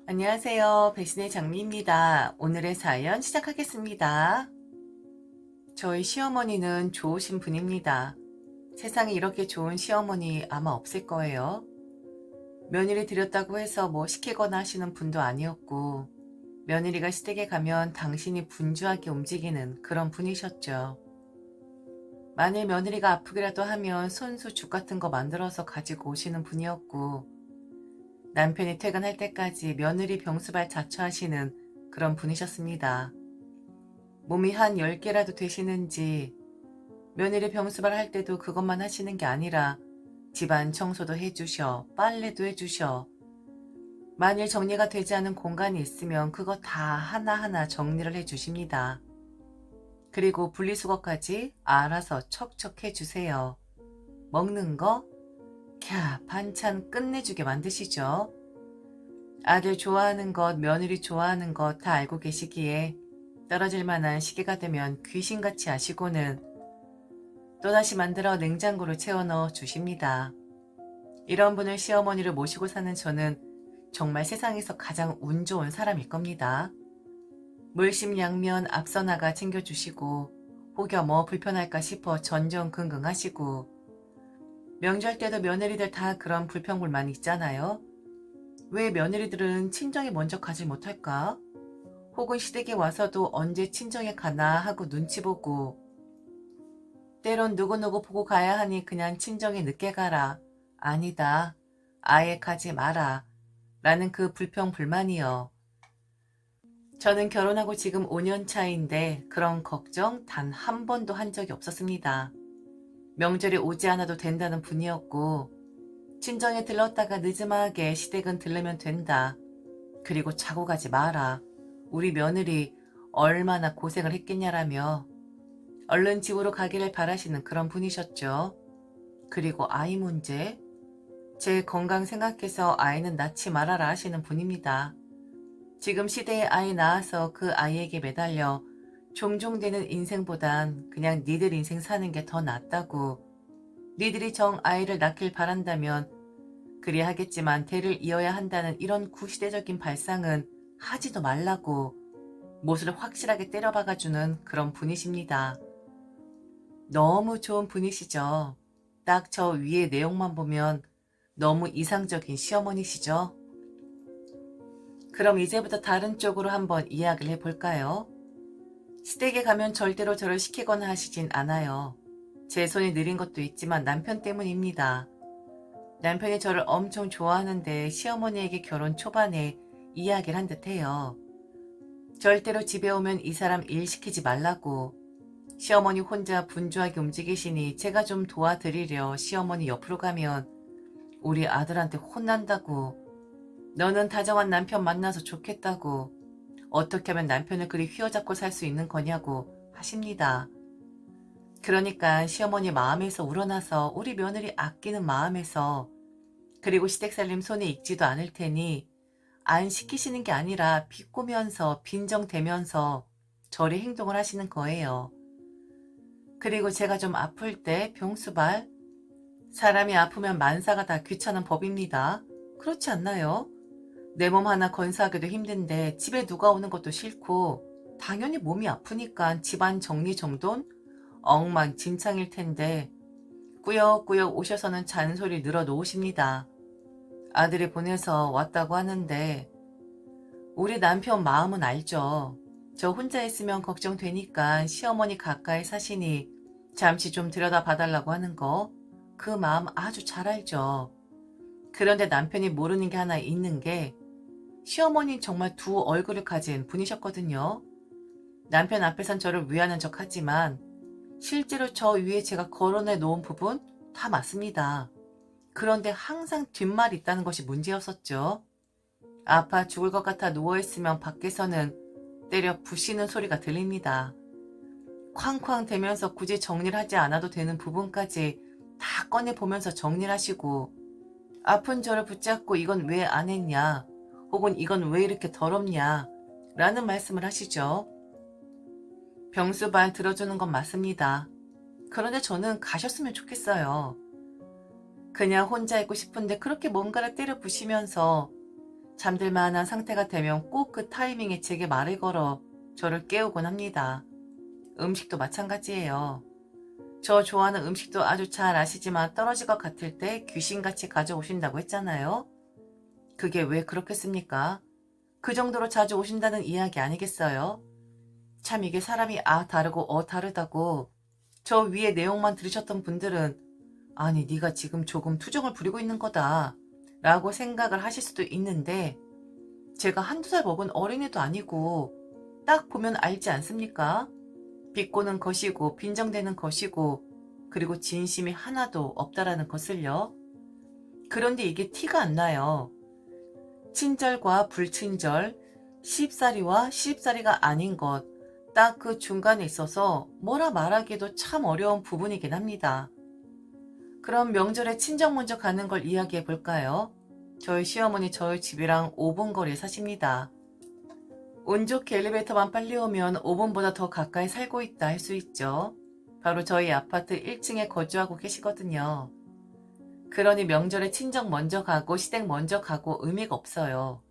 안녕하세요. 배신의 장미입니다. 오늘의 사연 시작하겠습니다. 저희 시어머니는 좋으신 분입니다. 세상에 이렇게 좋은 시어머니 아마 없을 거예요. 며느리 들였다고 해서 뭐 시키거나 하시는 분도 아니었고, 며느리가 시댁에 가면 당신이 분주하게 움직이는 그런 분이셨죠. 만일 며느리가 아프기라도 하면 손수 죽 같은 거 만들어서 가지고 오시는 분이었고, 남편이 퇴근할 때까지 며느리 병수발 자처하시는 그런 분이셨습니다. 몸이 한 10개라도 되시는지 며느리 병수발 할 때도 그것만 하시는 게 아니라 집안 청소도 해주셔, 빨래도 해주셔. 만일 정리가 되지 않은 공간이 있으면 그거 다 하나하나 정리를 해주십니다. 그리고 분리수거까지 알아서 척척 해주세요. 먹는 거? 캬, 반찬 끝내주게 만드시죠. 아들 좋아하는 것, 며느리 좋아하는 것 다 알고 계시기에 떨어질 만한 시기가 되면 귀신같이 아시고는 또다시 만들어 냉장고로 채워 넣어 주십니다. 이런 분을 시어머니를 모시고 사는 저는 정말 세상에서 가장 운 좋은 사람일 겁니다. 물심양면 앞서 나가 챙겨주시고 혹여 뭐 불편할까 싶어 전전긍긍하시고 명절 때도 며느리들 다 그런 불평불만 있잖아요. 왜 며느리들은 친정에 먼저 가지 못할까? 혹은 시댁에 와서도 언제 친정에 가나 하고 눈치 보고 때론 누구누구 보고 가야 하니 그냥 친정에 늦게 가라. 아니다. 아예 가지 마라. 라는 그 불평불만이요. 저는 결혼하고 지금 5년 차인데 그런 걱정 단 한 번도 한 적이 없었습니다. 명절에 오지 않아도 된다는 분이었고 친정에 들렀다가 늦음하게 시댁은 들르면 된다. 그리고 자고 가지 마라. 우리 며느리 얼마나 고생을 했겠냐라며 얼른 집으로 가기를 바라시는 그런 분이셨죠. 그리고 아이 문제. 제 건강 생각해서 아이는 낳지 말아라 하시는 분입니다. 지금 시대에 아이 낳아서 그 아이에게 매달려 종종 되는 인생보단 그냥 니들 인생 사는 게 더 낫다고. 니들이 정 아이를 낳길 바란다면 그리야 하겠지만 대를 이어야 한다는 이런 구시대적인 발상은 하지도 말라고 못을 확실하게 때려박아주는 그런 분이십니다. 너무 좋은 분이시죠. 딱 저 위의 내용만 보면 너무 이상적인 시어머니시죠. 그럼 이제부터 다른 쪽으로 한번 이야기를 해볼까요? 시댁에 가면 절대로 저를 시키거나 하시진 않아요. 제 손이 느린 것도 있지만 남편 때문입니다. 남편이 저를 엄청 좋아하는데 시어머니에게 결혼 초반에 이야기를 한 듯해요. 절대로 집에 오면 이 사람 일 시키지 말라고. 시어머니 혼자 분주하게 움직이시니 제가 좀 도와드리려 시어머니 옆으로 가면 우리 아들한테 혼난다고. 너는 다정한 남편 만나서 좋겠다고. 어떻게 하면 남편을 그리 휘어잡고 살 수 있는 거냐고 하십니다. 그러니까 시어머니 마음에서 우러나서 우리 며느리 아끼는 마음에서 그리고 시댁살림 손에 익지도 않을 테니 안 시키시는 게 아니라 비꼬면서 빈정대면서 저리 행동을 하시는 거예요. 그리고 제가 좀 아플 때 병수발, 사람이 아프면 만사가 다 귀찮은 법입니다. 그렇지 않나요? 내 몸 하나 건사하기도 힘든데 집에 누가 오는 것도 싫고 당연히 몸이 아프니까 집안 정리정돈 엉망진창일 텐데 꾸역꾸역 오셔서는 잔소리 늘어놓으십니다. 아들이 보내서 왔다고 하는데 우리 남편 마음은 알죠. 저 혼자 있으면 걱정되니까 시어머니 가까이 사시니 잠시 좀 들여다 봐달라고 하는 거 그 마음 아주 잘 알죠. 그런데 남편이 모르는 게 하나 있는 게 시어머니는 정말 두 얼굴을 가진 분이셨거든요. 남편 앞에선 저를 위하는 척 하지만 실제로 저 위에 제가 거론해 놓은 부분 다 맞습니다. 그런데 항상 뒷말이 있다는 것이 문제였었죠. 아파 죽을 것 같아 누워있으면 밖에서는 때려 부시는 소리가 들립니다. 쾅쾅 대면서 굳이 정리를 하지 않아도 되는 부분까지 다 꺼내보면서 정리를 하시고 아픈 저를 붙잡고 이건 왜 안 했냐 혹은 이건 왜 이렇게 더럽냐 라는 말씀을 하시죠. 병수발 들어주는 건 맞습니다. 그런데 저는 가셨으면 좋겠어요. 그냥 혼자 있고 싶은데 그렇게 뭔가를 때려 부시면서 잠들 만한 상태가 되면 꼭 그 타이밍에 제게 말을 걸어 저를 깨우곤 합니다. 음식도 마찬가지예요. 저 좋아하는 음식도 아주 잘 아시지만 떨어질 것 같을 때 귀신같이 가져오신다고 했잖아요. 그게 왜 그렇겠습니까? 그 정도로 자주 오신다는 이야기 아니겠어요? 참 이게 사람이 다르고 다르다고 저 위에 내용만 들으셨던 분들은 아니 네가 지금 조금 투정을 부리고 있는 거다 라고 생각을 하실 수도 있는데 제가 한두 살 먹은 어린애도 아니고 딱 보면 알지 않습니까? 비꼬는 것이고 빈정대는 것이고 그리고 진심이 하나도 없다라는 것을요. 그런데 이게 티가 안 나요. 친절과 불친절, 시집살이와 시집살이가 아닌 것, 딱 그 중간에 있어서 뭐라 말하기도 참 어려운 부분이긴 합니다. 그럼 명절에 친정 먼저 가는 걸 이야기해 볼까요? 저희 시어머니 저희 집이랑 5분 거리에 사십니다. 운 좋게 엘리베이터만 빨리 오면 5분보다 더 가까이 살고 있다 할 수 있죠. 바로 저희 아파트 1층에 거주하고 계시거든요. 그러니 명절에 친정 먼저 가고 시댁 먼저 가고 의미가 없어요.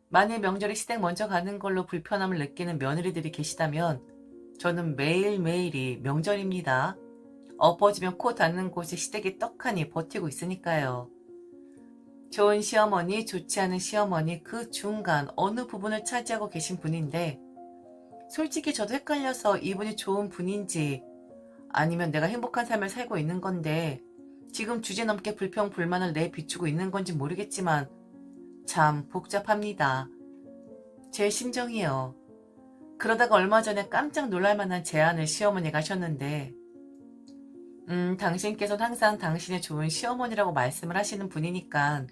만일 명절에 시댁 먼저 가는 걸로 불편함을 느끼는 며느리들이 계시다면 저는 매일매일이 명절입니다. 엎어지면 코 닿는 곳에 시댁이 떡하니 버티고 있으니까요. 좋은 시어머니, 좋지 않은 시어머니 그 중간 어느 부분을 차지하고 계신 분인데 솔직히 저도 헷갈려서 이분이 좋은 분인지 아니면 내가 행복한 삶을 살고 있는 건데 지금 주제넘게 불평, 불만을 내비추고 있는 건지 모르겠지만 참 복잡합니다. 제 심정이요. 그러다가 얼마 전에 깜짝 놀랄 만한 제안을 시어머니가 하셨는데 당신께서는 항상 당신의 좋은 시어머니라고 말씀을 하시는 분이니까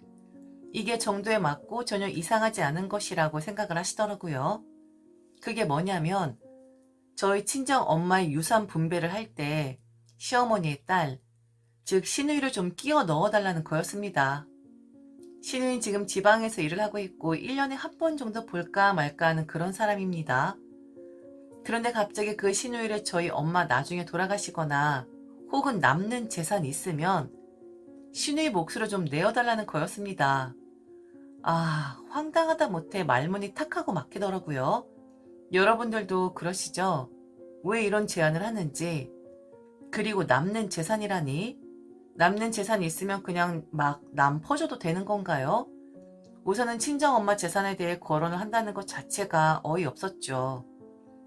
이게 정도에 맞고 전혀 이상하지 않은 것이라고 생각을 하시더라고요. 그게 뭐냐면 저희 친정 엄마의 유산 분배를 할 때 시어머니의 딸, 즉 시누이를 좀 끼워 넣어달라는 거였습니다. 시누이는 지금 지방에서 일을 하고 있고 1년에 한 번 정도 볼까 말까 하는 그런 사람입니다. 그런데 갑자기 그 시누이를 저희 엄마 나중에 돌아가시거나 혹은 남는 재산이 있으면 시누이 몫으로 좀 내어달라는 거였습니다. 황당하다 못해 말문이 탁하고 막히더라고요. 여러분들도 그러시죠? 왜 이런 제안을 하는지. 그리고 남는 재산이라니? 남는 재산이 있으면 그냥 막 남 퍼줘도 되는 건가요? 우선은 친정엄마 재산에 대해 거론을 한다는 것 자체가 어이없었죠.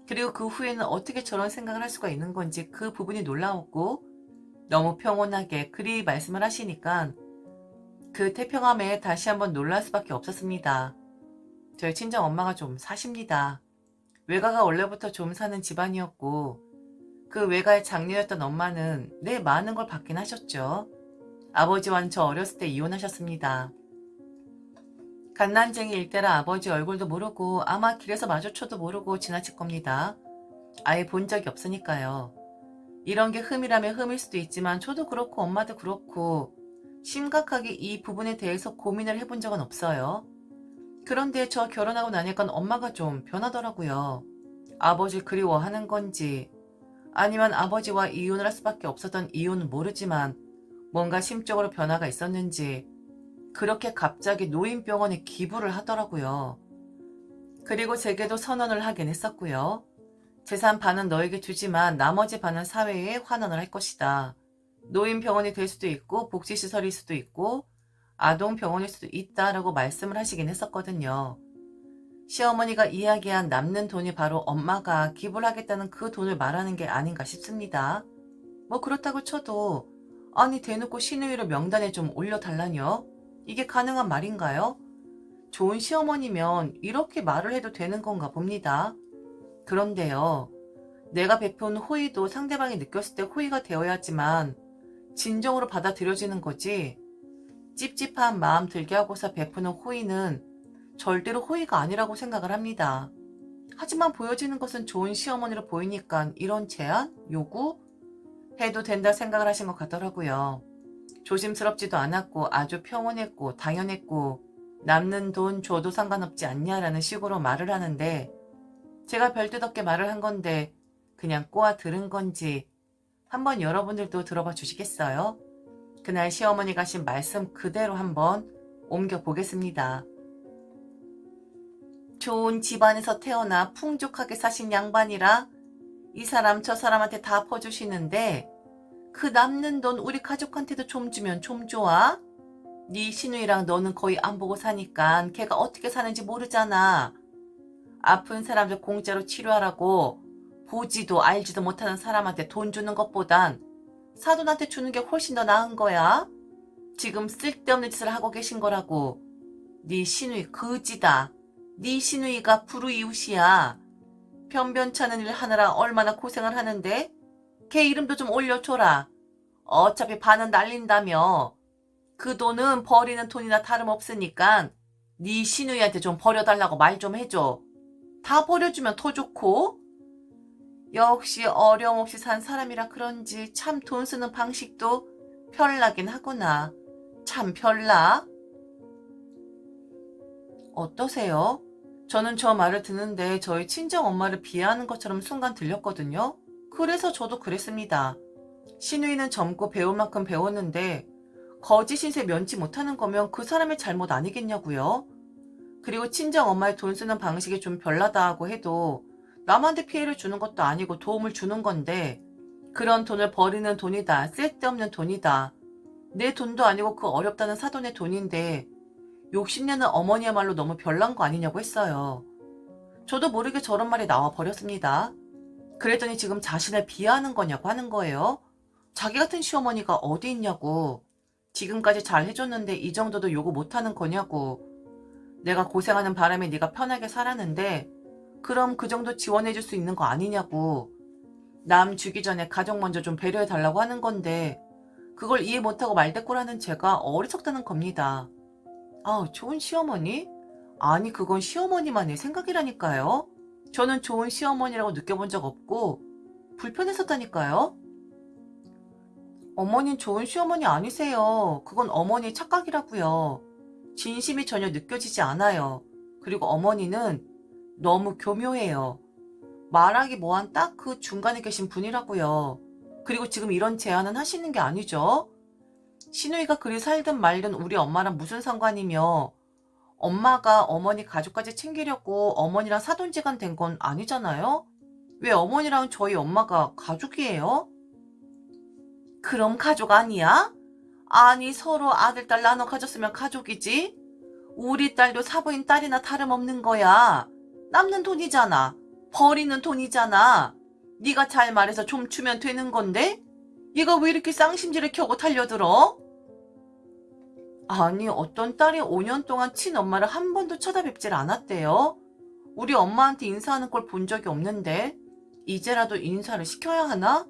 그리고 그 후에는 어떻게 저런 생각을 할 수가 있는 건지 그 부분이 놀라웠고 너무 평온하게 그리 말씀을 하시니까 그 태평함에 다시 한번 놀랄 수밖에 없었습니다. 저희 친정엄마가 좀 사십니다. 외가가 원래부터 좀 사는 집안이었고 그 외가의 장녀였던 엄마는 많은 걸 받긴 하셨죠. 아버지와는 저 어렸을 때 이혼하셨습니다. 갓난쟁이 일때라 아버지 얼굴도 모르고 아마 길에서 마주쳐도 모르고 지나칠 겁니다. 아예 본 적이 없으니까요. 이런 게 흠이라면 흠일 수도 있지만 저도 그렇고 엄마도 그렇고 심각하게 이 부분에 대해서 고민을 해본 적은 없어요. 그런데 저 결혼하고 나니까 엄마가 좀 변하더라고요. 아버지를 그리워하는 건지 아니면 아버지와 이혼을 할 수밖에 없었던 이유는 모르지만 뭔가 심적으로 변화가 있었는지 그렇게 갑자기 노인병원에 기부를 하더라고요. 그리고 제게도 선언을 하긴 했었고요. 재산 반은 너에게 주지만 나머지 반은 사회에 환원을 할 것이다. 노인병원이 될 수도 있고 복지시설일 수도 있고 아동병원일 수도 있다라고 말씀을 하시긴 했었거든요. 시어머니가 이야기한 남는 돈이 바로 엄마가 기부를 하겠다는 그 돈을 말하는 게 아닌가 싶습니다. 뭐 그렇다고 쳐도 아니 대놓고 시누이를 명단에 좀 올려달라뇨? 이게 가능한 말인가요? 좋은 시어머니면 이렇게 말을 해도 되는 건가 봅니다. 그런데요. 내가 베푼 호의도 상대방이 느꼈을 때 호의가 되어야지만 진정으로 받아들여지는 거지. 찝찝한 마음 들게 하고서 베푸는 호의는 절대로 호의가 아니라고 생각을 합니다. 하지만 보여지는 것은 좋은 시어머니로 보이니까 이런 제안? 요구? 해도 된다 생각을 하신 것 같더라고요. 조심스럽지도 않았고 아주 평온했고 당연했고 남는 돈 줘도 상관없지 않냐라는 식으로 말을 하는데 제가 별뜻 없게 말을 한 건데 그냥 꼬아 들은 건지 한번 여러분들도 들어봐 주시겠어요? 그날 시어머니가 하신 말씀 그대로 한번 옮겨 보겠습니다. 좋은 집안에서 태어나 풍족하게 사신 양반이라 이 사람 저 사람한테 다 퍼주시는데 그 남는 돈 우리 가족한테도 좀 주면 좀 좋아? 네 시누이랑 너는 거의 안 보고 사니까 걔가 어떻게 사는지 모르잖아. 아픈 사람들 공짜로 치료하라고 보지도 알지도 못하는 사람한테 돈 주는 것보단 사돈한테 주는 게 훨씬 더 나은 거야. 지금 쓸데없는 짓을 하고 계신 거라고. 네 시누이 거지다. 네 시누이가 불우이웃이야. 변변찮은 일 하느라 얼마나 고생을 하는데 걔 이름도 좀 올려줘라. 어차피 반은 날린다며. 그 돈은 버리는 돈이나 다름없으니까 네 시누이한테 좀 버려달라고 말 좀 해줘. 다 버려주면 더 좋고. 역시 어려움 없이 산 사람이라 그런지 참 돈 쓰는 방식도 별나긴 하구나. 참 별나. 어떠세요? 저는 저 말을 듣는데 저희 친정엄마를 비하하는 것처럼 순간 들렸거든요. 그래서 저도 그랬습니다. 시누이는 젊고 배울 만큼 배웠는데 거짓 신세 면치 못하는 거면 그 사람의 잘못 아니겠냐고요. 그리고 친정엄마의 돈 쓰는 방식이 좀 별나다고 해도 남한테 피해를 주는 것도 아니고 도움을 주는 건데 그런 돈을 버리는 돈이다. 쓸데없는 돈이다. 내 돈도 아니고 그 어렵다는 사돈의 돈인데 욕심내는 어머니야말로 너무 별난 거 아니냐고 했어요. 저도 모르게 저런 말이 나와 버렸습니다. 그랬더니 지금 자신을 비하하는 거냐고 하는 거예요. 자기 같은 시어머니가 어디 있냐고. 지금까지 잘 해줬는데 이 정도도 요구 못하는 거냐고. 내가 고생하는 바람에 네가 편하게 살았는데 그럼 그 정도 지원해줄 수 있는 거 아니냐고. 남 주기 전에 가족 먼저 좀 배려해달라고 하는 건데 그걸 이해 못하고 말대꾸라는 제가 어리석다는 겁니다. 아우, 좋은 시어머니? 아니, 그건 시어머니만의 생각이라니까요. 저는 좋은 시어머니라고 느껴본 적 없고 불편했었다니까요. 어머닌 좋은 시어머니 아니세요. 그건 어머니의 착각이라고요. 진심이 전혀 느껴지지 않아요. 그리고 어머니는 너무 교묘해요. 말하기 뭐한 딱 그 중간에 계신 분이라고요. 그리고 지금 이런 제안은 하시는 게 아니죠. 시누이가 그리 살든 말든 우리 엄마랑 무슨 상관이며 엄마가 어머니 가족까지 챙기려고 어머니랑 사돈지간 된 건 아니잖아요? 왜 어머니랑 저희 엄마가 가족이에요? 그럼 가족 아니야? 아니 서로 아들, 딸 나눠 가졌으면 가족이지? 우리 딸도 사부인 딸이나 다름없는 거야. 남는 돈이잖아. 버리는 돈이잖아. 네가 잘 말해서 좀 주면 되는 건데? 얘가 왜 이렇게 쌍심지를 켜고 달려들어? 아니 어떤 딸이 5년 동안 친엄마를 한 번도 쳐다뵙질 않았대요. 우리 엄마한테 인사하는 걸 본 적이 없는데 이제라도 인사를 시켜야 하나?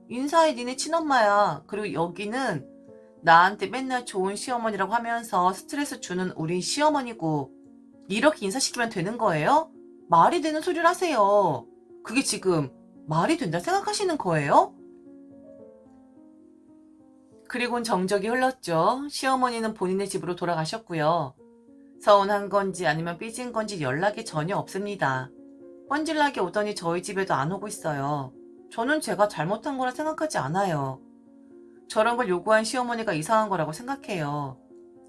인사해 니네 친엄마야. 그리고 여기는 나한테 맨날 좋은 시어머니라고 하면서 스트레스 주는 우리 시어머니고 이렇게 인사시키면 되는 거예요? 말이 되는 소리를 하세요. 그게 지금 말이 된다 생각하시는 거예요? 그리고는 정적이 흘렀죠. 시어머니는 본인의 집으로 돌아가셨고요. 서운한 건지 아니면 삐진 건지 연락이 전혀 없습니다. 뻔질나게 오더니 저희 집에도 안 오고 있어요. 저는 제가 잘못한 거라 생각하지 않아요. 저런 걸 요구한 시어머니가 이상한 거라고 생각해요.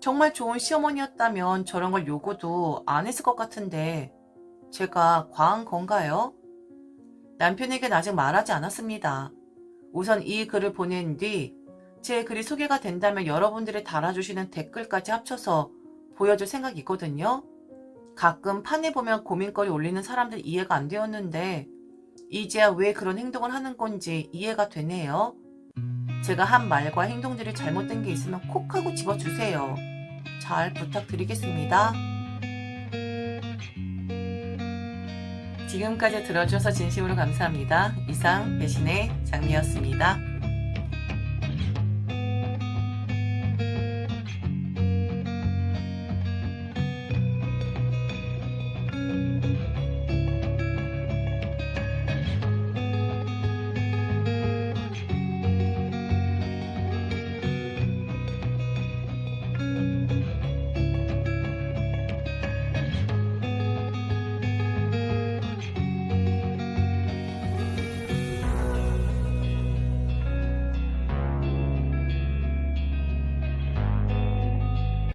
정말 좋은 시어머니였다면 저런 걸 요구도 안 했을 것 같은데 제가 과한 건가요? 남편에겐 아직 말하지 않았습니다. 우선 이 글을 보낸 뒤 제 글이 소개가 된다면 여러분들이 달아주시는 댓글까지 합쳐서 보여줄 생각이거든요. 가끔 판에 보면 고민거리 올리는 사람들 이해가 안 되었는데 이제야 왜 그런 행동을 하는 건지 이해가 되네요. 제가 한 말과 행동들이 잘못된 게 있으면 콕 하고 집어주세요. 잘 부탁드리겠습니다. 지금까지 들어주셔서 진심으로 감사합니다. 이상 배신의 장미였습니다.